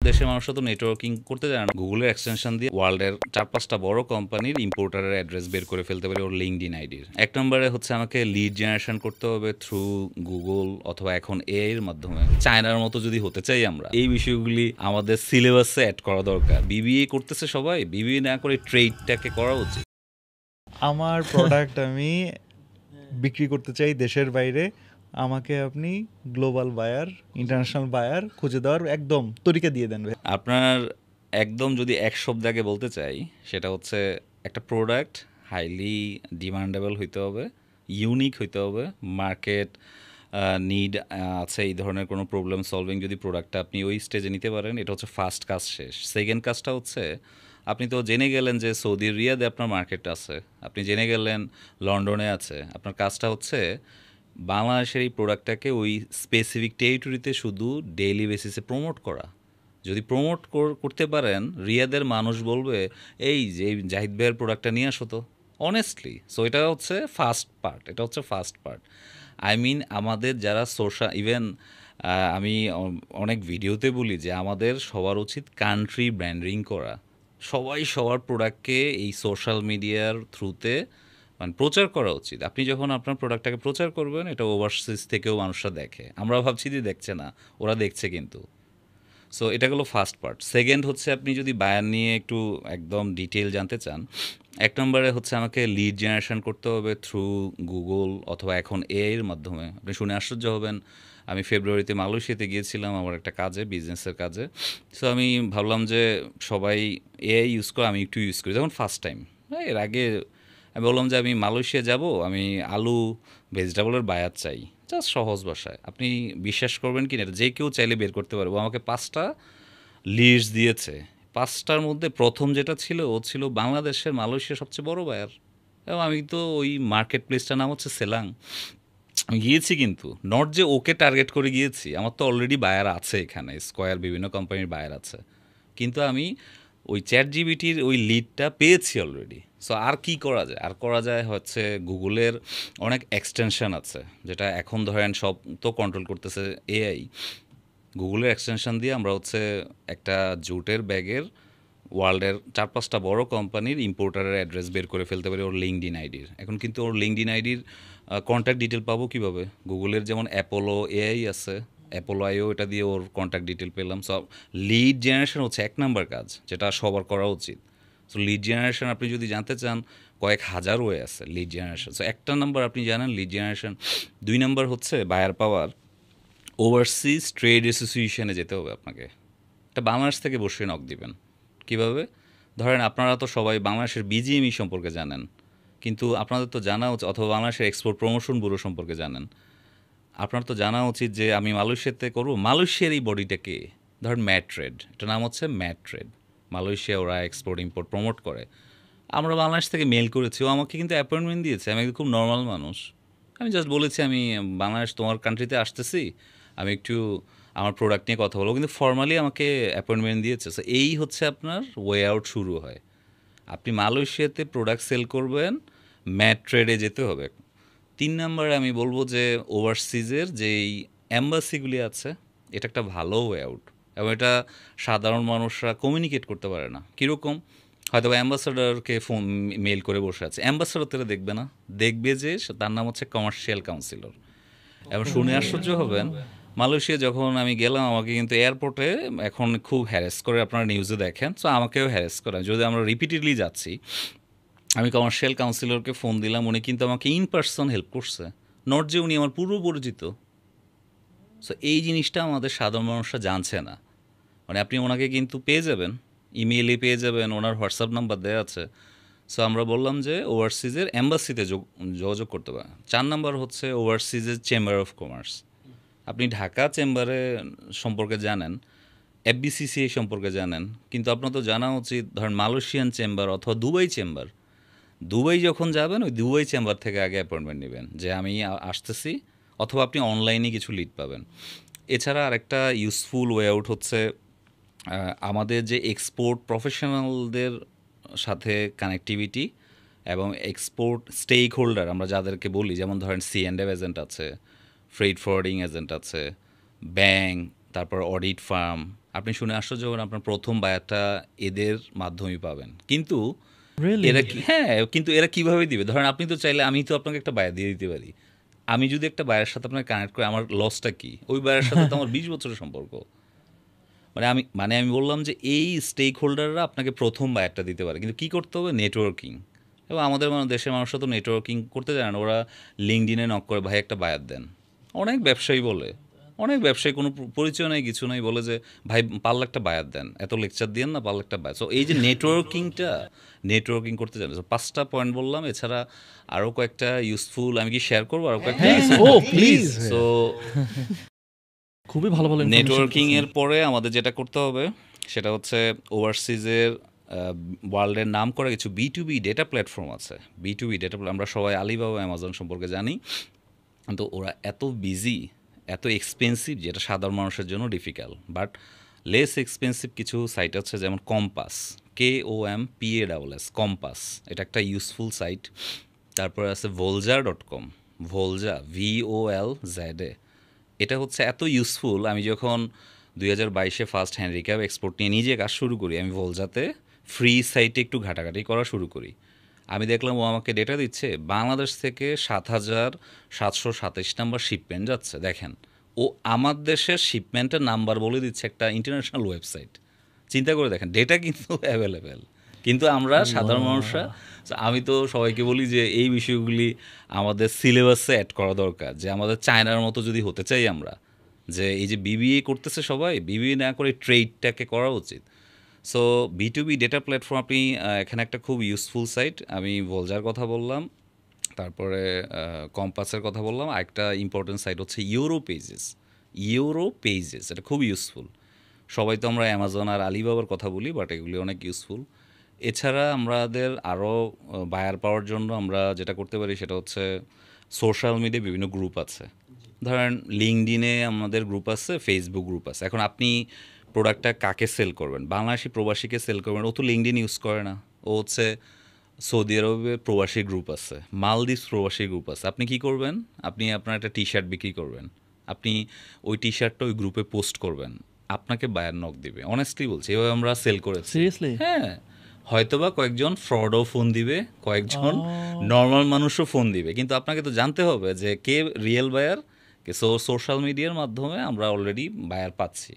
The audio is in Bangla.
দেশের মানুষরা তো নেটওয়ার্কিং করতে জানে না। গুগলের এক্সটেনশন দিয়ে ওয়ার্ল্ডের ৪-৫টা বড় কোম্পানির ইম্পোর্টারের অ্যাড্রেস বের করে ফেলতে পারে ওর লিঙ্কডইন আইডির। ১ নম্বরে হচ্ছে আমাকে লিড জেনারেশন করতে হবে থ্রু গুগল অথবা এখন এআই এর মাধ্যমে। চায়নার মতো যদি হতে চাই আমরা, এই বিষয়গুলি আমাদের সিলেবাসে অ্যাড করা দরকার। বিবিএ করতেছে সবাই, বিবিএ না করে ট্রেডটাকে করা উচিত। আমার প্রোডাক্ট আমি বিক্রি করতে চাই দেশের বাইরে, আমাকে আপনি গ্লোবাল বায়ার, ইন্টারন্যাশনাল বায়ার খুঁজে দেওয়ার একদম তরিকা দিয়ে দেন ভাই। আপনার একদম যদি এক শব্দে আগে বলতে চাই, সেটা হচ্ছে একটা প্রোডাক্ট হাইলি ডিমান্ডেবল হইতে হবে, ইউনিক হইতে হবে, মার্কেট নিড আছে এই ধরনের কোনো প্রবলেম সলভিং যদি প্রোডাক্টটা আপনি ওই স্টেজে নিতে পারেন, এটা হচ্ছে ফার্স্ট কাজ শেষ। সেকেন্ড কাজটা হচ্ছে আপনি তো জেনে গেলেন যে সৌদি রিয়াদে আপনার মার্কেট আছে, আপনি জেনে গেলেন লন্ডনে আছে। আপনার কাজটা হচ্ছে বাংলাদেশের এই প্রোডাক্টটাকে ওই স্পেসিফিক টেরিটরিতে শুধু ডেইলি বেসিসে প্রমোট করা। যদি প্রমোট করতে পারেন, রিয়াদের মানুষ বলবে এই যে জাহিদ ভাইয়ের প্রোডাক্টটা নিয়ে আসো তো, অনেস্টলি। সো এটা হচ্ছে ফার্স্ট পার্ট, এটা হচ্ছে ফার্স্ট পার্ট। আই মিন আমাদের যারা সোশ্যাল ইভেন আমি অনেক ভিডিওতে বলি যে আমাদের সবার উচিত কান্ট্রি ব্র্যান্ডিং করা। সবাই সবার প্রোডাক্টকে এই সোশ্যাল মিডিয়ার থ্রুতে মানে প্রচার করা উচিত। আপনি যখন আপনার প্রোডাক্টটাকে প্রচার করবেন, এটা ওভারসিজ থেকেও মানুষরা দেখে। আমরা ভাবছি যে দেখছে না, ওরা দেখছে কিন্তু। সো এটা হলো ফার্স্ট পার্ট। সেকেন্ড হচ্ছে আপনি যদি বায়ার নিয়ে একটু একদম ডিটেল জানতে চান, ১ নম্বরে হচ্ছে আমাকে লিড জেনারেশন করতে হবে থ্রু গুগল অথবা এখন এআই এর মাধ্যমে। আপনি শুনে আশ্চর্য হবেন, আমি ফেব্রুয়ারিতে মালয়েশিয়াতে গিয়েছিলাম আমার একটা কাজে, বিজনেসের কাজে। সো আমি ভাবলাম যে সবাই এআই ইউজ করে, আমি একটু ইউজ করি, তখন ফার্স্ট টাইম। এর আগে আমি বললাম যে আমি মালয়েশিয়া যাব, আমি আলু ভেজিটেবলের বায়ার চাই, জাস্ট সহজ ভাষায়। আপনি বিশ্বাস করবেন কি না, এটা যে কেউ চাইলে বের করতে পারবো। আমাকে ৫টা লিস্ট দিয়েছে, ৫টার মধ্যে প্রথম যেটা ছিল ও ছিল বাংলাদেশের মালয়েশিয়ার সবচেয়ে বড় বায়ার। এবং আমি তো ওই মার্কেট প্লেসটার নাম হচ্ছে সেলাং। আমি গিয়েছি কিন্তু নট যে ওকে টার্গেট করে গিয়েছি, আমার তো অলরেডি বায়ার আছে এখানে, স্কোয়ার বিভিন্ন কোম্পানির বায়ার আছে, কিন্তু আমি ওই চ্যাট জিবিটির ওই লিডটা পেয়েছি অলরেডি। সো আর কি করা যায়, আর করা যায় হচ্ছে গুগলের অনেক এক্সটেনশন আছে, যেটা এখন ধরেন সব তো কন্ট্রোল করতেছে এআই। গুগলের এক্সটেনশন দিয়ে আমরা হচ্ছে একটা জুটের ব্যাগের ওয়ার্ল্ডের ৪-৫টা বড় কোম্পানির ইম্পোর্টারের অ্যাড্রেস বের করে ফেলতে পারি ওর লিঙ্কডইন আইডির। এখন কিন্তু ওর লিঙ্কডইন আইডির কন্ট্যাক্ট ডিটেল পাবো কীভাবে? গুগলের যেমন অ্যাপোলো এআই আছে, অ্যাপোলো আইও, এটা দিয়ে ওর কন্ট্যাক্ট ডিটেল পেলাম। সব লিড জেনারেশন হচ্ছে ১ নাম্বার কাজ, যেটা সবার করা উচিত। সো লিড জেনারেশন আপনি যদি জানতে চান, কয়েক হাজার ওয়ে আছে লিড জেনারেশন। সো একটা নাম্বার আপনি জানেন লিড জেনারেশন। ২ নাম্বার হচ্ছে বায়ার পাওয়ার। ওভারসিজ ট্রেড অ্যাসোসিয়েশনে যেতে হবে আপনাকে। এটা বাংলাদেশ থেকে বসে নক দিবেন। কীভাবে? ধরেন আপনারা তো সবাই বাংলাদেশের বিজিএমই সম্পর্কে জানেন, কিন্তু আপনাদের তো জানা উচিত, অথবা বাংলাদেশের এক্সপোর্ট প্রমোশন ব্যুরো সম্পর্কে জানেন। আপনার তো জানা উচিত যে আমি মালয়েশিয়াতে করবো, মালয়েশিয়ার এই বডিটাকে ধরেন ম্যাট্রেড, এটার নাম হচ্ছে ম্যাট্রেড। মালয়েশিয়া ওরা এক্সপোর্ট ইম্পোর্ট প্রমোট করে। আমরা বাংলাদেশ থেকে মেল করেছি, ও আমাকে কিন্তু অ্যাপয়েন্টমেন্ট দিয়েছে। আমি খুব নর্মাল মানুষ, আমি জাস্ট বলেছি আমি বাংলাদেশ তোমার কান্ট্রিতে আসতেছি, আমি একটু আমার প্রোডাক্ট নিয়ে কথা বলবো, কিন্তু ফর্মালি আমাকে অ্যাপয়েন্টমেন্ট দিয়েছে। সো এই হচ্ছে আপনার ওয়ে আউট শুরু হয়। আপনি মালয়েশিয়াতে প্রোডাক্ট সেল করবেন, ম্যাট ট্রেডে যেতে হবে। ৩ নম্বরে আমি বলবো যে ওভারসিজের যেই অ্যাম্বাসিগুলি আছে, এটা একটা ভালো ওয়ে আউট, এবং এটা সাধারণ মানুষরা কমিউনিকেট করতে পারে না। কীরকম? হয়তো অ্যাম্বাসাডারকে ফোন মেল করে বসে আছে, অ্যাম্বাসাডার তারা দেখবে না, দেখবে যে তার নাম হচ্ছে কমার্শিয়াল কাউন্সিলর। এবং শুনে আশ্চর্য হবেন, মালয়েশিয়া যখন আমি গেলাম, আমাকে কিন্তু এয়ারপোর্টে এখন খুব হ্যারেস করে, আপনারা নিউজে দেখেন। সো আমাকেও হ্যারেস করে, যদি আমরা রিপিটেডলি যাচ্ছি। আমি কমার্শিয়াল কাউন্সিলরকে ফোন দিলাম, উনি কিন্তু আমাকে ইন পার্সন হেল্প করছে, নট যে উনি আমার পূর্ব পরিচিত। সো এই জিনিসটা আমাদের সাধারণ মানুষরা জানছে না। মানে আপনি ওনাকে কিন্তু পেয়ে যাবেন, ইমেইলে পেয়ে যাবেন, ওনার হোয়াটসঅ্যাপ নাম্বার দেওয়া আছে। সো আমরা বললাম যে ওভারসিজের অ্যাম্বাসিতে যোগাযোগ করতে পারেন। ৪ নাম্বার হচ্ছে ওভারসিজের চেম্বার অফ কমার্স। আপনি ঢাকা চেম্বারে সম্পর্কে জানেন, এফবিসিসিআই সম্পর্কে জানেন, কিন্তু আপনার তো জানা উচিত ধরেন মালয়েশিয়ান চেম্বার অথবা দুবাই চেম্বার। দুবাই যখন যাবেন, ওই দুবাই চেম্বার থেকে আগে অ্যাপয়েন্টমেন্ট নেবেন যে আমি আসতেছি, অথবা আপনি অনলাইনে কিছু লিড পাবেন। এছাড়া আরেকটা ইউজফুল ওয়ে আউট হচ্ছে আমাদের যে এক্সপোর্ট প্রফেশনালদের সাথে কানেক্টিভিটি এবং এক্সপোর্ট স্টেক হোল্ডার আমরা যাদেরকে বলি, যেমন ধরেন C&F এজেন্ট আছে, ফ্রেড ফরওয়ার্ডিং এজেন্ট আছে, ব্যাংক, তারপর অডিট ফার্ম, আপনি শুনে আশ্চর্য হবেন আপনার প্রথম বায়ারটা এদের মাধ্যমেই পাবেন। কিন্তু রিয়েলি? হ্যাঁ, কিন্তু এরা কিভাবে দিবে? ধরেন আপনি তো চাইলে আমি তো আপনাকে একটা বায়ার দিয়ে দিতে পারি। আমি যদি একটা বায়ারের সাথে আপনাকে কানেক্ট করি আমার লসটা কি? ওই বায়ারের সাথে তো আমার 20 বছরের সম্পর্ক। মানে আমি বললাম যে এই স্টেক হোল্ডাররা আপনাকে প্রথম বায়ারটা দিতে পারে। কিন্তু কি করতে হবে? নেটওয়ার্কিং। এবং আমাদের দেশের মানুষরা তো নেটওয়ার্কিং করতে জানে না। ওরা লিঙ্কডইনে নক করে ভাই একটা বায়ার দেন। অনেক ব্যবসায়ী বলে, অনেক ব্যবসায়ী কোনো পরিচয় নেই কিছু নেই, বলে যে ভাই পারলে একটা বায়ার দেন, এত লেকচার দিয়েন না, পারলে একটা বায়ার। সো এই যে নেটওয়ার্কিং করতে জানে। So, 5টা পয়েন্ট বললাম, এছাড়া আরও কয়েকটা ইউজফুল আমি কি শেয়ার করবো আরও কয়েকটা? হ্যাঁ, ও প্লিজ। সো খুবই ভালো ইনফরমেশন নেটওয়ার্কিং এর পরে আমাদের যেটা করতে হবে সেটা হচ্ছে ওভারসিজের ওয়ার্ল্ডের নাম করা কিছু B2B ডেটা প্ল্যাটফর্ম আছে। B2B ডেটা, আমরা সবাই আলিবাবা, অ্যামাজন সম্পর্কে জানি, কিন্তু ওরা এত বিজি, এত এক্সপেন্সিভ, যেটা সাধারণ মানুষের জন্য ডিফিকাল্ট। বাট লেস এক্সপেন্সিভ কিছু সাইট আছে, যেমন কম্পাস, KOMPASS, কম্পাস, এটা একটা ইউজফুল সাইট। তারপরে আছে volza.com, ভোলজা, VOLZA, এটা হচ্ছে এত ইউজফুল। আমি যখন 2022-এ ফার্স্ট হ্যান্ডিক্যাপ এক্সপোর্ট নিয়ে নিজে কাজ শুরু করি, আমি ভোলজাতে ফ্রি সাইটে একটু ঘাটাঘাটি করা শুরু করি। আমি দেখলাম ও আমাকে ডেটা দিচ্ছে বাংলাদেশ থেকে 7,727 নাম্বার শিপমেন্ট যাচ্ছে। দেখেন, ও আমার দেশের শিপমেন্টের নাম্বার বলে দিচ্ছে একটা ইন্টারন্যাশনাল ওয়েবসাইট। চিন্তা করে দেখেন, ডেটা কিন্তু অ্যাভেলেবেল, কিন্তু আমরা সাধারণ মানুষরা, আমি তো সবাইকে বলি যে এই বিষয়গুলি আমাদের সিলেবাসে অ্যাড করা দরকার, যে আমাদের চায়নার মতো যদি হতে চাই আমরা, যে এই যে বিবিএ করতেছে সবাই, বিবিএ না করে ট্রেডটাকে করা উচিত। সো B2B ডেটা প্ল্যাটফর্ম, আপনি এখানে একটা খুব ইউজফুল সাইট, আমি ভোলজার কথা বললাম, তারপরে কম্পাসের কথা বললাম, আরেকটা ইম্পর্টেন্ট সাইট হচ্ছে ইউরো পেজেস, এটা খুব ইউজফুল। সবাই তো আমরা অ্যামাজন আর আলিবাবার কথা বলি, বাট এগুলি অনেক ইউজফুল। এছাড়া আমাদের আরও বায়ার পাওয়ার জন্য আমরা যেটা করতে পারি সেটা হচ্ছে সোশ্যাল মিডিয়ায় বিভিন্ন গ্রুপ আছে। ধরেন লিঙ্কডইনে আমাদের গ্রুপ আছে, ফেসবুক গ্রুপ আছে। এখন আপনি প্রোডাক্টটা কাকে সেল করবেন? বাংলাদেশি প্রবাসীকে সেল করবেন, ও তো লিঙ্কডইন ইউজ করে না, ও হচ্ছে সৌদি আরবে প্রবাসী গ্রুপ আছে, মালদ্বীপ প্রবাসী গ্রুপ আছে। আপনি কি করবেন? আপনি আপনার একটা টি-শার্ট বিক্রি করবেন, আপনি ওই টি-শার্টটা ওই গ্রুপে পোস্ট করবেন, আপনাকে বায়ার নক দিবে। অনেস্টলি বলছি, এভাবে আমরা সেল করেছি। সিরিয়াসলি? হ্যাঁ, হয়তোবা কয়েকজন ফ্রডও ফোন দিবে, কয়েকজন নর্মাল মানুষও ফোন দিবে, কিন্তু আপনাকে তো জানতে হবে যে কে রিয়েল বায়ার। সোশ্যাল মিডিয়ার মাধ্যমে আমরা অলরেডি বায়ার পাচ্ছি।